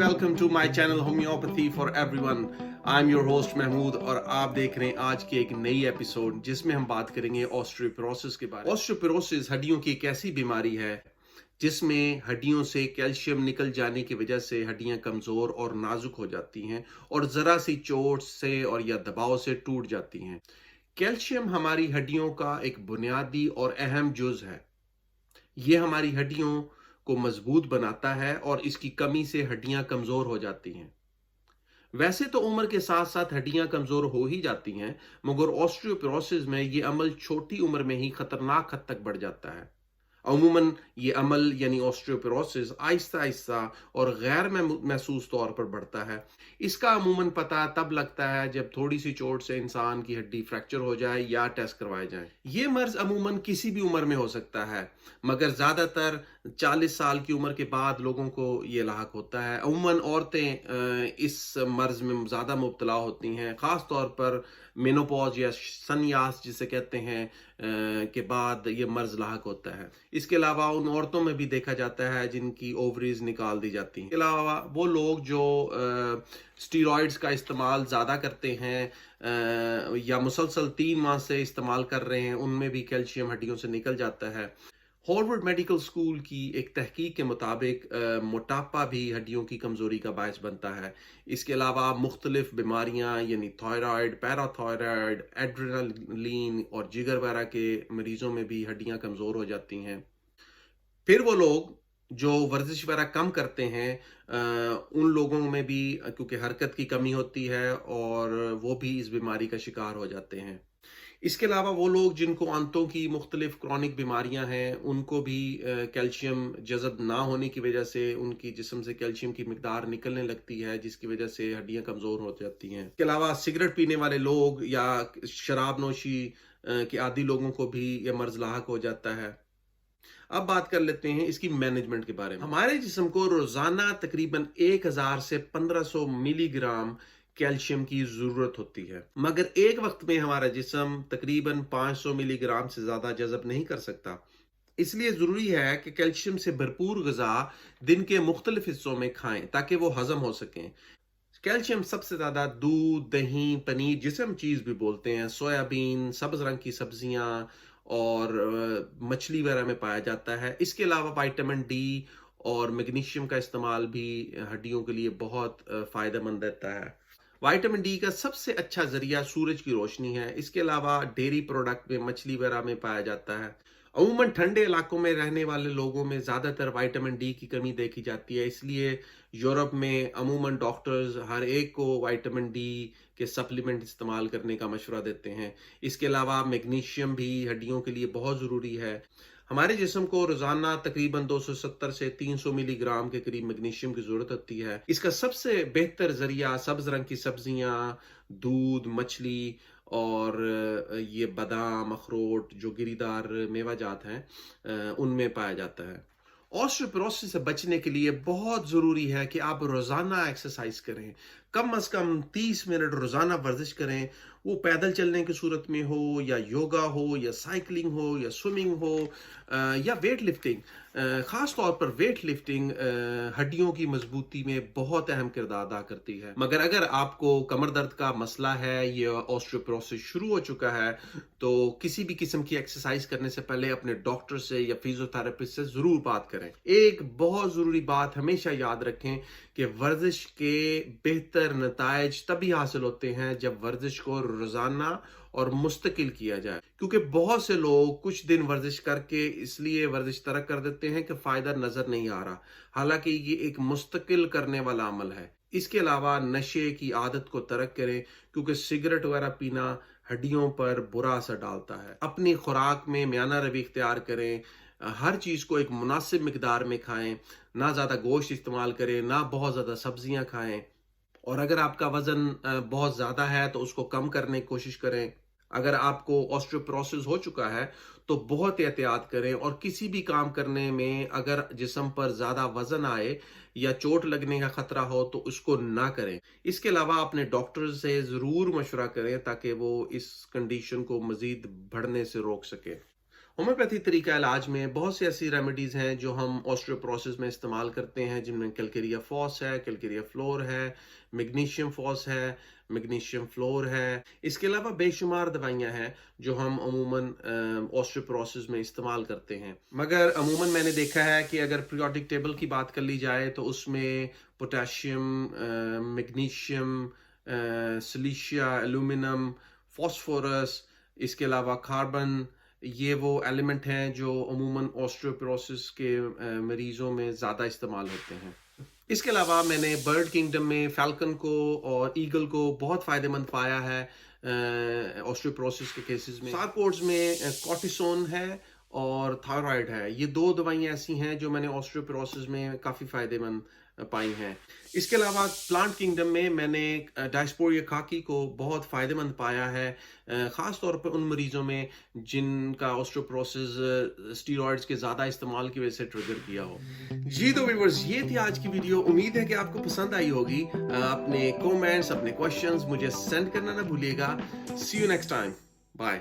welcome to my channel Homeopathy for Everyone. I'm your host Mahmood और आप देख रहे हैं आज की एक नई एपिसोड जिसमें हम बात करेंगे ऑस्टियोपोरोसिस के बारे में। ऑस्टियोपोरोसिस हड्डियों की एक ऐसी बीमारी है जिसमें हड्डियों से कैल्शियम निकल जाने की वजह से हड्डियां कमजोर और नाजुक हो जाती हैं और जरा सी चोट से और या दबाव से टूट जाती हैं। कैल्शियम हमारी हड्डियों का एक बुनियादी और अहम जुज है। ये हमारी हड्डियों को मजबूत बनाता है और इसकी कमी से हड्डियां कमजोर हो जाती हैं। वैसे तो उम्र के साथ साथ हड्डियां कमजोर हो ही जाती हैं, मगर ऑस्टियोपोरोसिस में ये अमल छोटी उम्र में ही खतरनाक हद तक बढ़ जाता है। अमूमन ये अमल यानी ऑस्टियोपोरोसिस आहिस्ता आहिस्ता और गैर महसूस तौर पर बढ़ता है। इसका अमूमन पता तब लगता है जब थोड़ी सी चोट से इंसान की हड्डी फ्रैक्चर हो जाए या टेस्ट करवाए जाए। ये मर्ज अमूमन किसी भी उम्र में हो सकता है, मगर ज्यादातर 40 साल की उम्र के बाद लोगों को ये लाहक होता है। अमूमन औरतें इस मर्ज में ज्यादा मुब्तला होती हैं, खास तौर पर मेनोपॉज या सन्यास जिसे कहते हैं के बाद ये मर्ज लाहक होता है। इसके अलावा उन औरतों में भी देखा जाता है जिनकी ओवरीज निकाल दी जाती हैं। इसके अलावा वो लोग जो स्टीरॉइड्स का इस्तेमाल ज़्यादा करते हैं या मुसलसल 3 माह से इस्तेमाल कर रहे हैं, उनमें भी कैल्शियम हड्डियों से निकल जाता है। हार्वर्ड मेडिकल स्कूल की एक तहकीक के मुताबिक मोटापा भी हड्डियों की कमज़ोरी का बायस बनता है। इसके अलावा मुख्तलिफ बीमारियां यानी थायराइड, पैराथायराइड, एड्रेनलिन और जिगर वगैरह के मरीजों में भी हड्डियां कमज़ोर हो जाती हैं। फिर वो लोग जो वर्जिश वगैरह कम करते हैं उन लोगों में भी क्योंकि हरकत की कमी होती है और वो भी इस बीमारी का शिकार हो जाते हैं। इसके अलावा वो लोग जिनको आंतों की मुख्तलिफ क्रॉनिक बीमारियां हैं, उनको भी कैल्शियम जज़ब ना होने की वजह से उनकी जिस्म से कैल्शियम की मिकदार निकलने लगती है, जिसकी वजह से हड्डियां कमज़ोर हो जाती हैं। इसके अलावा सिगरेट पीने वाले लोग या शराब नोशी के आदी लोगों को भी यह मर्ज लाहक हो जाता है। अब बात कर लेते हैं इसकी मैनेजमेंट के बारे में। हमारे जिस्म को रोजाना तकरीबन 1000 से 1500 मिलीग्राम कैल्शियम की जरूरत होती है, मगर एक वक्त में हमारा जिस्म तकरीबन 500 मिलीग्राम से ज्यादा जज़ब नहीं कर सकता। इसलिए जरूरी है कि कैल्शियम से भरपूर ग़िज़ा दिन के मुख्तलिफ हिस्सों में खाएं ताकि वो हजम हो सकें। कैल्शियम सबसे ज्यादा दूध, दही, पनीर जिसे हम चीज भी बोलते हैं, सोयाबीन, सब्ज रंग की सब्जियां और मछली वगैरह में पाया जाता है। इसके अलावा विटामिन डी और मैग्नीशियम का इस्तेमाल भी हड्डियों के लिए बहुत फायदेमंद रहता है। विटामिन डी का सबसे अच्छा जरिया सूरज की रोशनी है। इसके अलावा डेयरी प्रोडक्ट में मछली वगैरह में पाया जाता है। अमूमन ठंडे इलाकों में रहने वाले लोगों में ज़्यादातर विटामिन डी की कमी देखी जाती है, इसलिए यूरोप में अमूमन डॉक्टर्स हर एक को विटामिन डी के सप्लीमेंट इस्तेमाल करने का मशवरा देते हैं। इसके अलावा मैग्नीशियम भी हड्डियों के लिए बहुत ज़रूरी है। हमारे जिस्म को रोजाना तकरीबन 270 से 300 मिलीग्राम के करीब मैग्नीशियम की जरूरत होती है। इसका सबसे बेहतर जरिया सब्ज रंग की सब्जियां, दूध, मछली और ये बादाम, अखरोट जो गिरीदार मेवा जात हैं उनमें पाया जाता है। ऑस्टियोपोरोसिस से बचने के लिए बहुत ज़रूरी है कि आप रोज़ाना एक्सरसाइज करें, कम से कम 30 मिनट रोज़ाना वर्जिश करें। वो पैदल चलने की सूरत में हो या योगा हो या साइकिलिंग हो या स्विमिंग हो या वेट लिफ्टिंग। ख़ास तौर पर वेट लिफ्टिंग हड्डियों की मजबूती में बहुत अहम किरदार अदा करती है। मगर अगर आपको कमर दर्द का मसला है या ऑस्टियोपोरोसिस शुरू हो चुका है तो किसी भी किस्म की एक्सरसाइज करने से पहले अपने डॉक्टर से या फिजियोथेरेपिस्ट से ज़रूर बात करें। एक बहुत ज़रूरी बात हमेशा याद रखें कि वर्जिश के बेहतर नताइज तभी हासिल होते हैं जब वर्जिश को रोजाना और मुस्तकिल किया जाए, क्योंकि बहुत से लोग कुछ दिन वर्जिश करके इसलिए वर्जिश तर्क कर देते हैं कि फायदा नजर नहीं आ रहा, हालांकि ये एक मुस्तकिल करने वाला अमल है। इसके अलावा नशे की आदत को तर्क करें, क्योंकि सिगरेट वगैरह पीना हड्डियों पर बुरा असर डालता है। अपनी खुराक में मियाना रवि इख्तियार करें, हर चीज़ को एक मुनासिब मिकदार में खाएं, ना ज़्यादा गोश्त इस्तेमाल करें, ना बहुत ज़्यादा सब्जियां खाएं। और अगर आपका वज़न बहुत ज़्यादा है तो उसको कम करने की कोशिश करें। अगर आपको ऑस्टियोपोरोसिस हो चुका है तो बहुत एहतियात करें और किसी भी काम करने में अगर जिस्म पर ज़्यादा वज़न आए या चोट लगने का ख़तरा हो तो उसको ना करें। इसके अलावा अपने डॉक्टर से ज़रूर मशवरा करें ताकि वो इस कंडीशन को मज़ीद बढ़ने से रोक सके। ہومیوپیتھی طریقہ علاج میں بہت سی ایسی ریمیڈیز ہیں جو ہم آسٹریوپروسس میں استعمال کرتے ہیں، جن میں کیلکیریا فاس ہے، کیلکیریا فلور ہے، میگنیشیم فاس ہے، میگنیشیم فلور ہے۔ اس کے علاوہ بے شمار دوائیاں ہیں جو ہم عموماً آسٹریوپروسس میں استعمال کرتے ہیں، مگر عموماً میں نے دیکھا ہے کہ اگر پیریوڈک ٹیبل کی بات کر لی جائے تو اس میں پوٹاشیم، میگنیشیم، سلیشیا، ایلومینم، فاسفورس، اس کے علاوہ کاربن، یہ وہ ایلیمنٹ ہیں جو عموماً آسٹریوپروسس کے مریضوں میں زیادہ استعمال ہوتے ہیں۔ اس کے علاوہ میں نے برڈ کنگڈم میں فیلکن کو اور ایگل کو بہت فائدہ مند پایا ہے آسٹریوپروسس کے کیسز میں۔ سارکوڈز میں کورٹیسون ہے اور تھائرائڈ ہے، یہ دو دوائیاں ایسی ہیں جو میں نے آسٹریوپروسس میں کافی فائدہ مند پائی ہیں۔ اس کے علاوہ پلانٹ کنگڈم میں نے ڈائسپوریا کاکی کو بہت فائدہ مند پایا ہے، خاص طور پر ان مریضوں میں جن کا آسٹریوپروسس اسٹیرائڈز کے زیادہ استعمال کی وجہ سے ٹریگر کیا ہو۔ جی تو ویورز، یہ تھی آج کی ویڈیو، امید ہے کہ آپ کو پسند آئی ہوگی۔ اپنے کومنٹس، اپنے کوشچنز مجھے سینڈ کرنا نہ بھولیے گا۔ سی یو نیکسٹ ٹائم، بائے۔